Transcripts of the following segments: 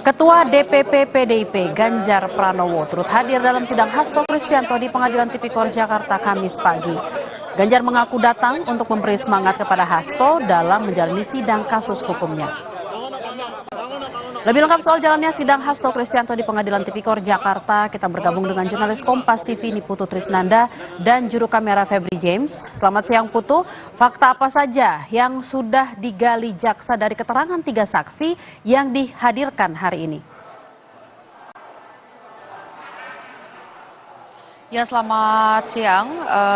Ketua DPP PDIP Ganjar Pranowo turut hadir dalam sidang Hasto Kristianto di Pengadilan Tipikor Jakarta Kamis pagi. Ganjar mengaku datang untuk memberi semangat kepada Hasto dalam menjalani sidang kasus hukumnya. Lebih lengkap soal jalannya sidang Hasto Kristianto di Pengadilan Tipikor Jakarta, kita bergabung dengan jurnalis Kompas TV Niputu Trisnanda dan juru kamera Febri James. Selamat siang Putu, fakta apa saja yang sudah digali jaksa dari keterangan 3 saksi yang dihadirkan hari ini? Ya, selamat siang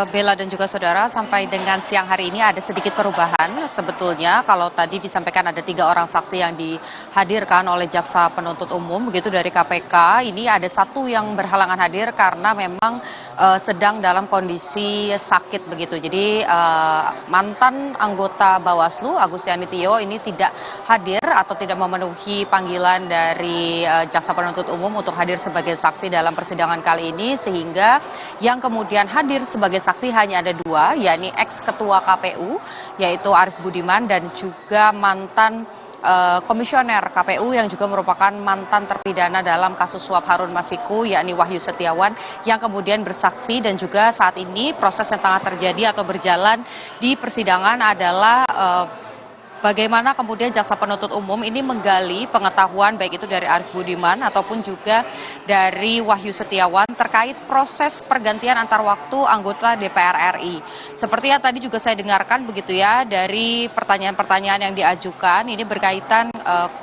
Bella dan juga saudara. Sampai dengan siang hari ini ada sedikit perubahan sebetulnya. Kalau tadi disampaikan ada 3 orang saksi yang dihadirkan oleh jaksa penuntut umum begitu dari KPK. Ini ada 1 yang berhalangan hadir karena memang sedang dalam kondisi sakit begitu. Jadi mantan anggota Bawaslu Agustiani Tio ini tidak hadir atau tidak memenuhi panggilan dari jaksa penuntut umum untuk hadir sebagai saksi dalam persidangan kali ini, sehingga yang kemudian hadir sebagai saksi hanya ada 2, yakni ex-ketua KPU, yaitu Arief Budiman, dan juga mantan komisioner KPU yang juga merupakan mantan terpidana dalam kasus suap Harun Masiku, yakni Wahyu Setiawan, yang kemudian bersaksi. Dan juga saat ini proses yang tengah terjadi atau berjalan di persidangan adalah bagaimana kemudian jaksa penuntut umum ini menggali pengetahuan baik itu dari Arief Budiman ataupun juga dari Wahyu Setiawan terkait proses pergantian antar waktu anggota DPR RI. Seperti yang tadi juga saya dengarkan begitu ya, dari pertanyaan-pertanyaan yang diajukan ini berkaitan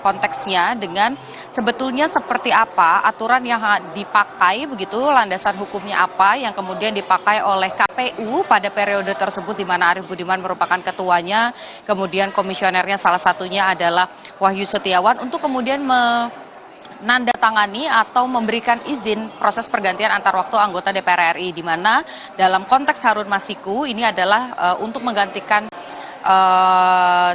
konteksnya dengan sebetulnya seperti apa aturan yang dipakai begitu, landasan hukumnya apa yang kemudian dipakai oleh KPU pada periode tersebut di mana Arief Budiman merupakan ketuanya, kemudian komisionernya salah satunya adalah Wahyu Setiawan, untuk kemudian menandatangani atau memberikan izin proses pergantian antar waktu anggota DPR RI, di mana dalam konteks Harun Masiku ini adalah untuk menggantikan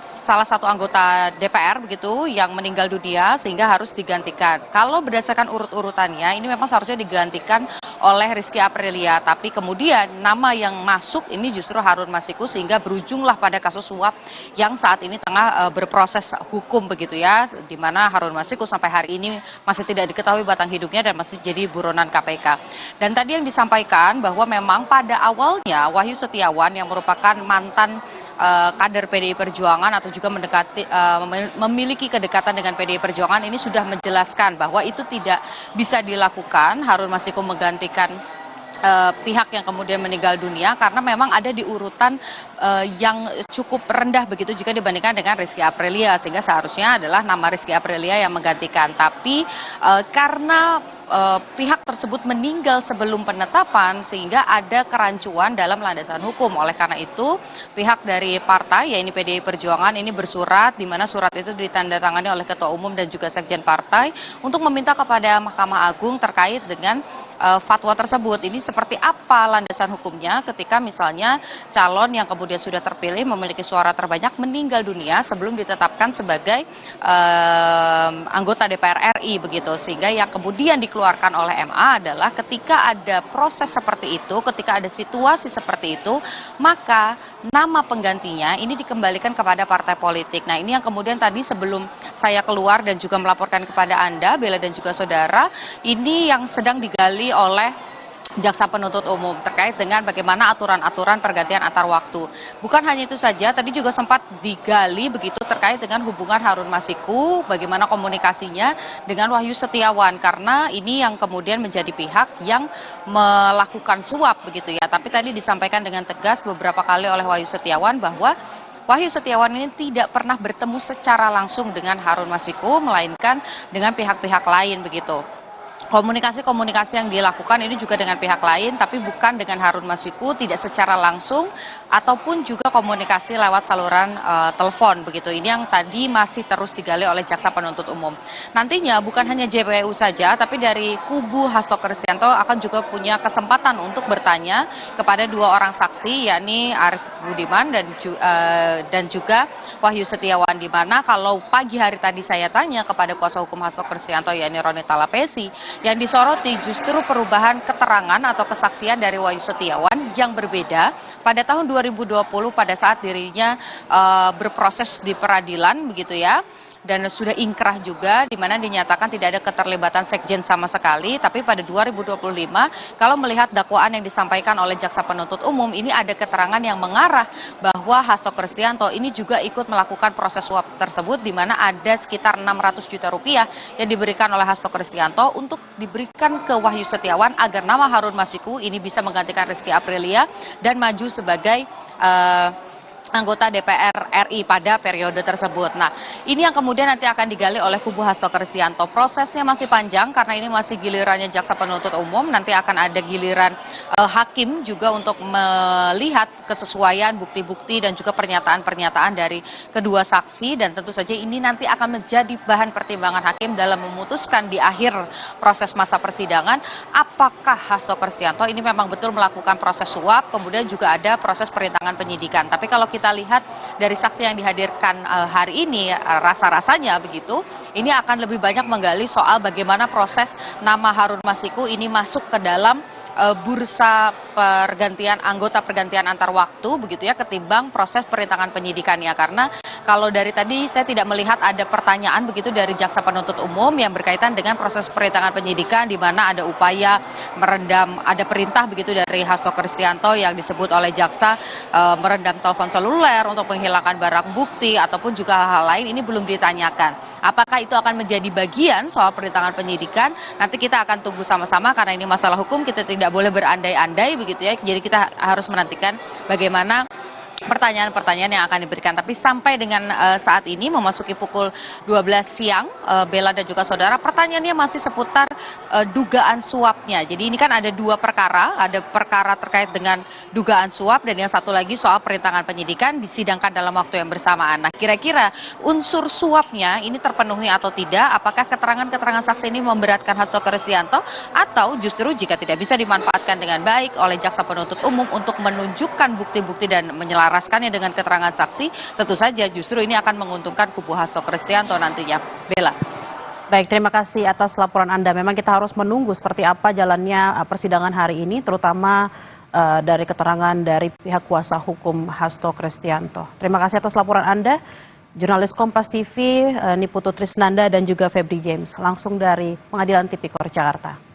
salah satu anggota DPR begitu yang meninggal dunia sehingga harus digantikan. Kalau berdasarkan urut-urutannya ini memang seharusnya digantikan oleh Rizky Aprilia, tapi kemudian nama yang masuk ini justru Harun Masiku, sehingga berujunglah pada kasus suap yang saat ini tengah berproses hukum begitu ya, di mana Harun Masiku sampai hari ini masih tidak diketahui batang hidupnya dan masih jadi buronan KPK. Dan tadi yang disampaikan bahwa memang pada awalnya Wahyu Setiawan yang merupakan mantan kader PDI Perjuangan atau juga memiliki kedekatan dengan PDI Perjuangan ini sudah menjelaskan bahwa itu tidak bisa dilakukan, Harun Masiku menggantikan pihak yang kemudian meninggal dunia, karena memang ada di urutan yang cukup rendah begitu jika dibandingkan dengan Rizky Aprilia, sehingga seharusnya adalah nama Rizky Aprilia yang menggantikan. Tapi karena pihak tersebut meninggal sebelum penetapan sehingga ada kerancuan dalam landasan hukum. Oleh karena itu pihak dari partai, yaitu PDI Perjuangan, ini bersurat, di mana surat itu ditandatangani oleh Ketua Umum dan juga Sekjen Partai untuk meminta kepada Mahkamah Agung terkait dengan fatwa tersebut. Ini seperti apa landasan hukumnya ketika misalnya calon yang kemudian sudah terpilih memiliki suara terbanyak meninggal dunia sebelum ditetapkan sebagai anggota DPR RI begitu, sehingga yang kemudian dikeluarkan oleh MA adalah ketika ada proses seperti itu, ketika ada situasi seperti itu, maka nama penggantinya ini dikembalikan kepada partai politik. Nah, ini yang kemudian tadi sebelum saya keluar dan juga melaporkan kepada Anda, Bella dan juga saudara, ini yang sedang digali oleh jaksa penuntut umum terkait dengan bagaimana aturan-aturan pergantian antar waktu. Bukan hanya itu saja, tadi juga sempat digali begitu terkait dengan hubungan Harun Masiku, bagaimana komunikasinya dengan Wahyu Setiawan, karena ini yang kemudian menjadi pihak yang melakukan suap begitu ya. Tapi tadi disampaikan dengan tegas beberapa kali oleh Wahyu Setiawan bahwa Wahyu Setiawan ini tidak pernah bertemu secara langsung dengan Harun Masiku, melainkan dengan pihak-pihak lain begitu. Komunikasi-komunikasi yang dilakukan ini juga dengan pihak lain, tapi bukan dengan Harun Masiku, tidak secara langsung, ataupun juga komunikasi lewat saluran telepon begitu. Ini yang tadi masih terus digali oleh jaksa penuntut umum. Nantinya bukan hanya JPU saja, tapi dari kubu Hasto Kristianto akan juga punya kesempatan untuk bertanya kepada 2 orang saksi, yakni Arief Budiman dan juga Wahyu Setiawan, di mana kalau pagi hari tadi saya tanya kepada kuasa hukum Hasto Kristianto, yakni Roni Talapesi, yang disoroti justru perubahan keterangan atau kesaksian dari Wahyu Setiawan yang berbeda pada tahun 2020 pada saat dirinya berproses di peradilan begitu ya. dan sudah ingkrah juga, di mana dinyatakan tidak ada keterlibatan sekjen sama sekali. Tapi pada 2025, kalau melihat dakwaan yang disampaikan oleh jaksa penuntut umum, ini ada keterangan yang mengarah bahwa Hasto Kristianto ini juga ikut melakukan proses suap tersebut, di mana ada sekitar 600 juta rupiah yang diberikan oleh Hasto Kristianto untuk diberikan ke Wahyu Setiawan agar nama Harun Masiku ini bisa menggantikan Rizky Aprilia dan maju sebagai anggota DPR RI pada periode tersebut. Nah, ini yang kemudian nanti akan digali oleh kubu Hasto Kristianto. Prosesnya masih panjang karena ini masih gilirannya jaksa penuntut umum. Nanti akan ada giliran hakim juga untuk melihat kesesuaian bukti-bukti dan juga pernyataan-pernyataan dari kedua saksi. Dan tentu saja ini nanti akan menjadi bahan pertimbangan hakim dalam memutuskan di akhir proses masa persidangan apakah Hasto Kristianto ini memang betul melakukan proses suap, kemudian juga ada proses perintangan penyidikan. Tapi kalau kita lihat dari saksi yang dihadirkan hari ini, rasa-rasanya begitu, ini akan lebih banyak menggali soal bagaimana proses nama Harun Masiku ini masuk ke dalam bursa pergantian anggota pergantian antar waktu begitu ya, ketimbang proses perintangan penyidikannya. Karena kalau dari tadi saya tidak melihat ada pertanyaan begitu dari jaksa penuntut umum yang berkaitan dengan proses perintangan penyidikan, di mana ada upaya merendam, ada perintah begitu dari Hasto Kristianto yang disebut oleh jaksa merendam telepon seluler untuk menghilangkan barang bukti ataupun juga hal-hal lain. Ini belum ditanyakan. Apakah itu akan menjadi bagian soal perintangan penyidikan? Nanti kita akan tunggu sama-sama karena ini masalah hukum, kita tidak boleh berandai-andai begitu ya. Jadi kita harus menantikan bagaimana pertanyaan-pertanyaan yang akan diberikan. Tapi sampai dengan saat ini memasuki pukul 12 siang, Bella dan juga saudara, pertanyaannya masih seputar dugaan suapnya. Jadi ini kan ada dua perkara, ada perkara terkait dengan dugaan suap dan yang satu lagi soal perintangan penyidikan disidangkan dalam waktu yang bersamaan. Nah, kira-kira unsur suapnya ini terpenuhi atau tidak? Apakah keterangan-keterangan saksi ini memberatkan Hasto Kristianto atau justru jika tidak bisa dimanfaatkan dengan baik oleh jaksa penuntut umum untuk menunjukkan bukti-bukti dan menyelaraskannya dengan keterangan saksi, tentu saja justru ini akan menguntungkan kubu Hasto Kristianto nantinya. Bella. Baik, terima kasih atas laporan Anda. Memang kita harus menunggu seperti apa jalannya persidangan hari ini, terutama dari keterangan dari pihak kuasa hukum Hasto Kristianto. Terima kasih atas laporan Anda, jurnalis Kompas TV Niputu Trisnanda dan juga Febri James, langsung dari Pengadilan Tipikor Jakarta.